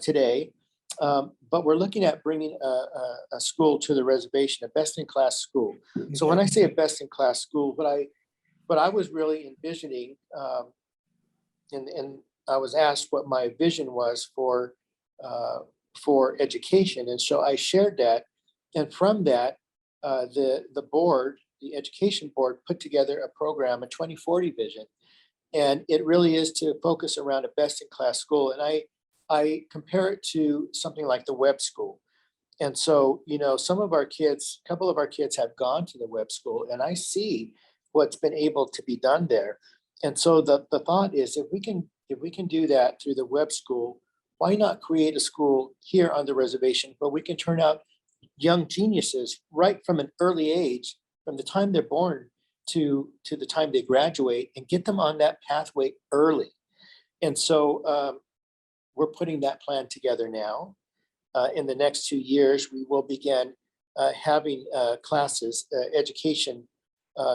today. But we're looking at bringing a school to the reservation, a best-in-class school. So when I say a best-in-class school, what I was really envisioning, and I was asked what my vision was for education, and so I shared that. And from that, the board, the education board, put together a program, a 2040 vision, and it really is to focus around a best-in-class school. And I compare it to something like the Webb School. And so, some of our kids, a couple of our kids have gone to the Webb School, and I see what's been able to be done there. And so the thought is, if we can do that through the Webb School, why not create a school here on the reservation where we can turn out young geniuses right from an early age, from the time they're born to the time they graduate, and get them on that pathway early. And so we're putting that plan together now. In the next 2 years, we will begin having classes, education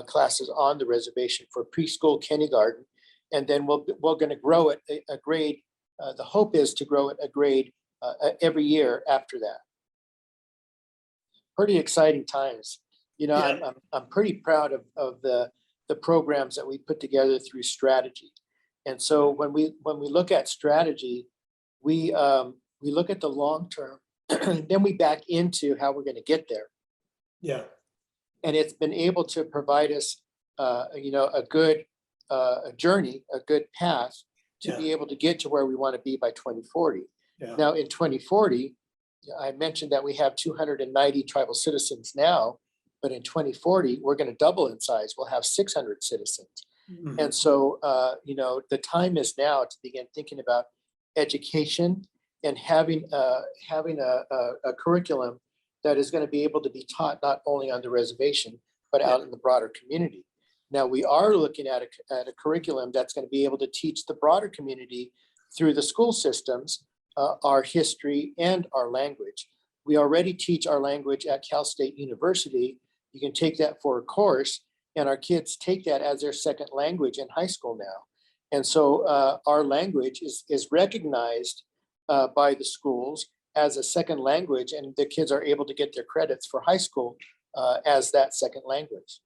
classes on the reservation for preschool, kindergarten, and then we're going to grow it a grade. The hope is to grow it a grade every year after that. Pretty exciting times. You know, Yeah. I'm pretty proud of the programs that we put together through strategy. And so when we look at strategy, we look at the long term, then we back into how we're going to get there. Yeah. And it's been able to provide us, a good journey, a good path to Yeah. be able to get to where we want to be by 2040. Yeah. Now, in 2040, I mentioned that we have 290 tribal citizens now, but in 2040, we're going to double in size. We'll have 600 citizens. Mhm. And so, the time is now to begin thinking about education and having a curriculum that is going to be able to be taught not only on the reservation, but out in the broader community. Now, we are looking at a curriculum that's going to be able to teach the broader community through the school systems, our history and our language. We already teach our language at Cal State University. You can take that for a course, and our kids take that as their second language in high school now. And so our language is recognized by the schools as a second language, and the kids are able to get their credits for high school as that second language.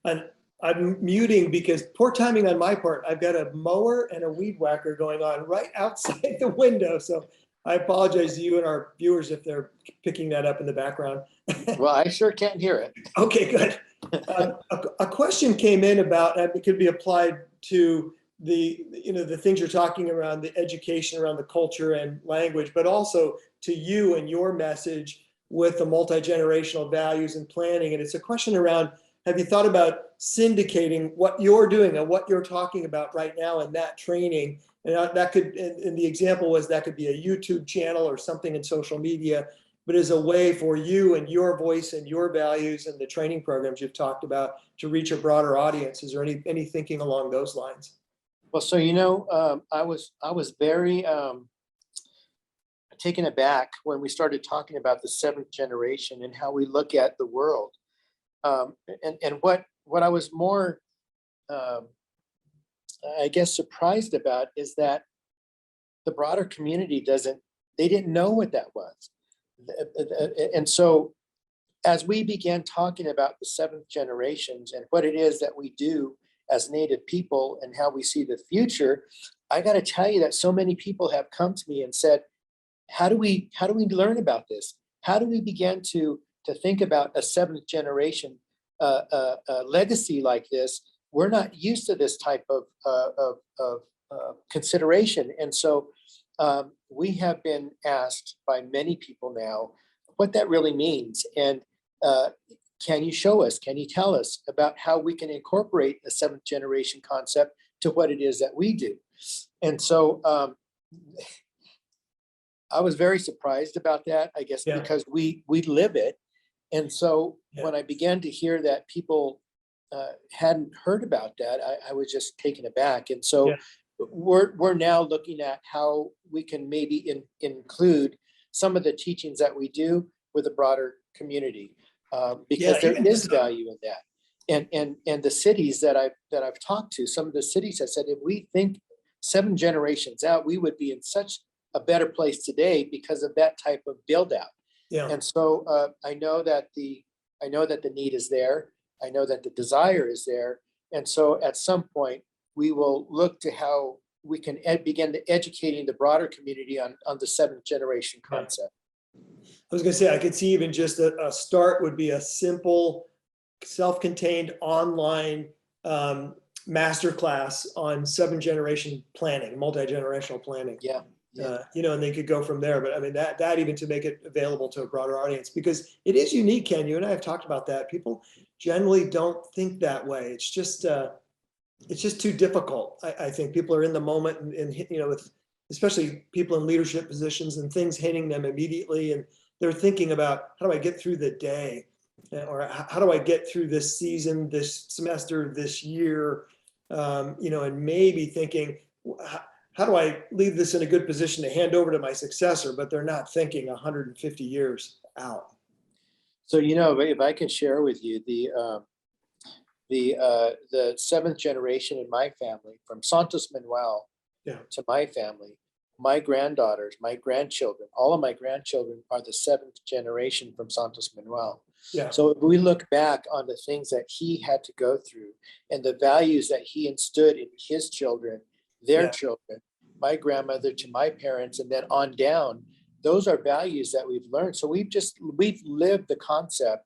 And I'm muting because poor timing on my part. I've got a mower and a weed whacker going on right outside the window. So I apologize to you and our viewers if they're picking that up in the background. Well, I sure can't hear it. Okay, good. A question came in about, it could be applied to the things you're talking around, the education around the culture and language, but also to you and your message with the multi-generational values and planning. And it's a question around, have you thought about syndicating what you're doing and what you're talking about right now in that training? And that could, and the example was that could be a YouTube channel or something in social media, but as a way for you and your voice and your values and the training programs you've talked about to reach a broader audience. Is there any thinking along those lines? Well, so I was very taken aback when we started talking about the seventh generation and how we look at the world. And what I was more, I guess, surprised about is that the broader community they didn't know what that was. And so as we began talking about the seventh generations and what it is that we do as Native people and how we see the future, I got to tell you that so many people have come to me and said, how do we learn about this? How do we begin to think about a seventh generation legacy like this? We're not used to this type of consideration. And so we have been asked by many people now what that really means. And can you show us, can you tell us about how we can incorporate a seventh generation concept to what it is that we do? And so I was very surprised about that, I guess, because we live it. And so when I began to hear that people hadn't heard about that, I was just taken aback. And so we're now looking at how we can maybe include some of the teachings that we do with a broader community, because there is value in that. And the cities that I've talked to, some of the cities have said, if we think 7 generations out, we would be in such a better place today because of that type of build out. Yeah. And so I know that the need is there. I know that the desire is there. And so at some point we will look to how we can begin to educating the broader community on the 7th generation concept. I was going to say, I could see even just a start would be a simple, self-contained online masterclass on 7th generation planning, multi-generational planning. Yeah. And they could go from there. But I mean, that even to make it available to a broader audience, because it is unique, Ken. You and I have talked about that. People generally don't think that way. It's just too difficult. I think people are in the moment and with especially people in leadership positions and things hitting them immediately. And they're thinking about, how do I get through the day? Or how do I get through this season, this semester, this year? And maybe thinking, how do I leave this in a good position to hand over to my successor? But they're not thinking 150 years out. So, if I can share with you the seventh generation in my family, from Santos Manuel to my family, my granddaughters, my grandchildren, all of my grandchildren are the seventh generation from Santos Manuel. Yeah. So if we look back on the things that he had to go through and the values that he instilled in his children, their children, my grandmother to my parents, and then on down, those are values that we've learned. So we've lived the concept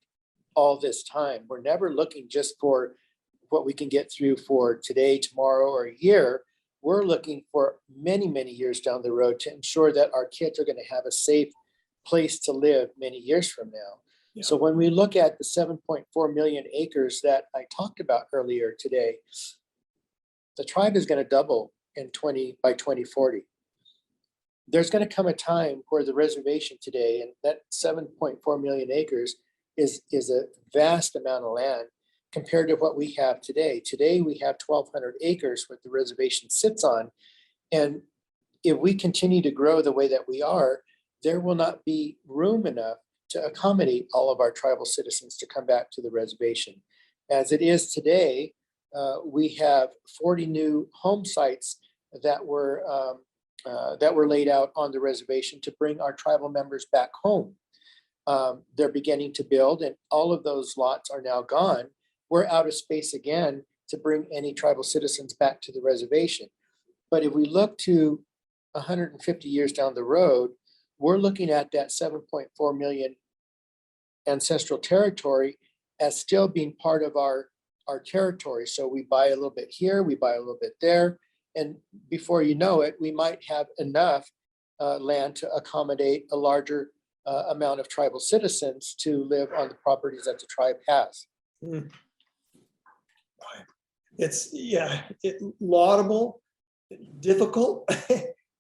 all this time. We're never looking just for what we can get through for today, tomorrow, or a year. We're looking for many, many years down the road to ensure that our kids are going to have a safe place to live many years from now. Yeah. So when we look at the 7.4 million acres that I talked about earlier today, the tribe is going to double by 2040. There's going to come a time where the reservation today, and that 7.4 million acres is a vast amount of land compared to what we have today. Today, we have 1,200 acres what the reservation sits on. And if we continue to grow the way that we are, there will not be room enough to accommodate all of our tribal citizens to come back to the reservation. As it is today, we have 40 new home sites that were laid out on the reservation to bring our tribal members back home. They're beginning to build, and all of those lots are now gone. We're out of space again to bring any tribal citizens back to the reservation. But if we look to 150 years down the road, we're looking at that 7.4 million ancestral territory as still being part of our territory. So we buy a little bit here, we buy a little bit there, and before you know it, we might have enough land to accommodate a larger amount of tribal citizens to live on the properties that the tribe has. It's laudable, difficult,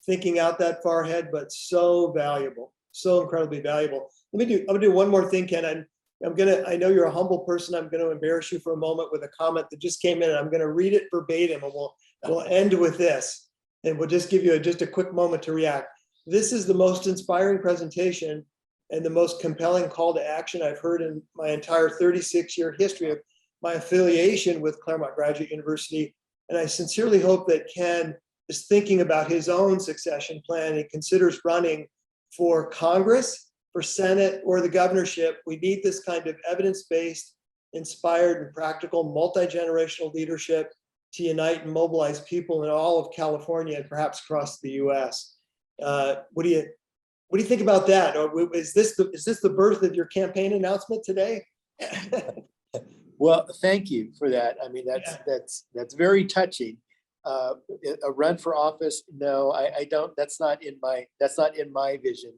thinking out that far ahead, but so valuable, so incredibly valuable. I'm gonna do one more thing, Ken. I know you're a humble person. I'm gonna embarrass you for a moment with a comment that just came in, and I'm gonna read it verbatim, and we'll end with this, and we'll just give you just a quick moment to react. This is the most inspiring presentation and the most compelling call to action I've heard in my entire 36-year history of my affiliation with Claremont Graduate University. And I sincerely hope that Ken is thinking about his own succession plan and considers running for Congress, for Senate, or the governorship. We need this kind of evidence-based, inspired, and practical multi-generational leadership to unite and mobilize people in all of California and perhaps across the US. What do you think about that? Or is this the birth of your campaign announcement today? Well, thank you for that. I mean, that's very touching. A run for office? No, I don't. That's not in my vision.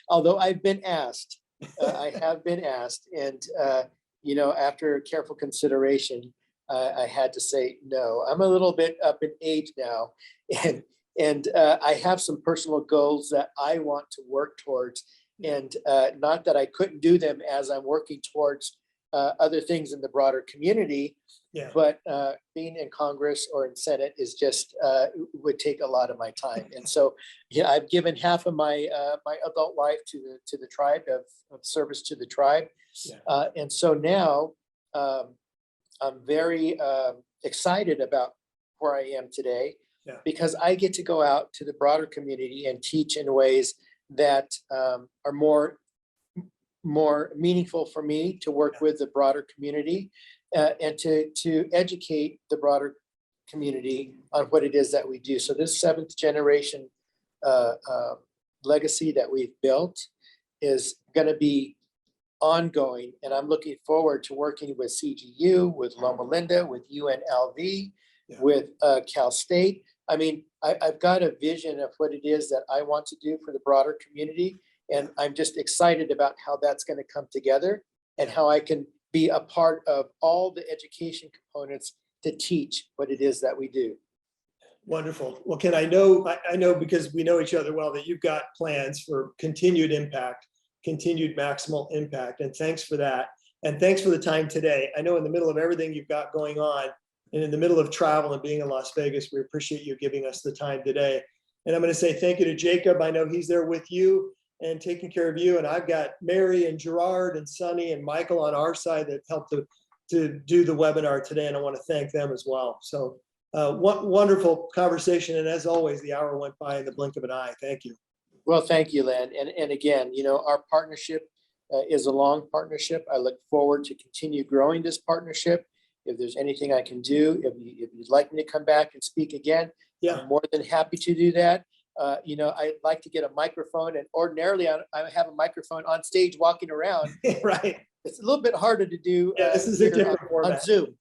Although I've been asked, I have been asked, and after careful consideration, I had to say no. I'm a little bit up in age now, and I have some personal goals that I want to work towards, and not that I couldn't do them as I'm working towards other things in the broader community, but being in Congress or in Senate is just would take a lot of my time. And so, I've given half of my my adult life to the tribe of service to the tribe, and so now I'm very excited about where I am today, because I get to go out to the broader community and teach in ways that are more meaningful for me to work with the broader community and to educate the broader community on what it is that we do. So this seventh generation legacy that we've built is going to be ongoing, and I'm looking forward to working with CGU, with Loma Linda, with UNLV, with Cal State. I mean, I've got a vision of what it is that I want to do for the broader community. And I'm just excited about how that's going to come together and how I can be a part of all the education components to teach what it is that we do. Wonderful. Well, Ken, I know because we know each other well that you've got plans for continued impact, continued maximal impact, and thanks for that. And thanks for the time today. I know in the middle of everything you've got going on and in the middle of travel and being in Las Vegas, we appreciate you giving us the time today. And I'm going to say thank you to Jacob. I know he's there with you and taking care of you. And I've got Mary and Gerard and Sonny and Michael on our side that helped to do the webinar today. And I want to thank them as well. So wonderful conversation. And as always, the hour went by in the blink of an eye. Thank you. Well, thank you, Len. And again, you know, our partnership is a long partnership. I look forward to continue growing this partnership. If there's anything I can do, if you'd like me to come back and speak again, Yeah. I'm more than happy to do that. You know, I'd like to get a microphone, and ordinarily I have a microphone on stage walking around. Right. It's a little bit harder to do. Yeah, this is a here different on format. Zoom.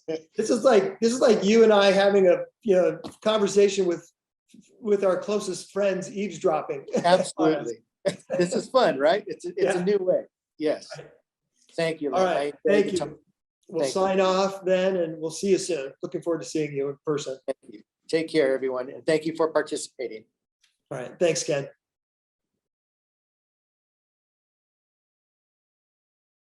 This is like you and I having a conversation with our closest friends eavesdropping. Absolutely. This is fun, right? It's a new way. Yes. Thank you, Len. All right. I enjoyed Thank the time. you. We'll Thank you. sign off then, and we'll see you soon. Looking forward to seeing you in person. Thank you. Take care, everyone, and thank you for participating. All right. Thanks, Ken.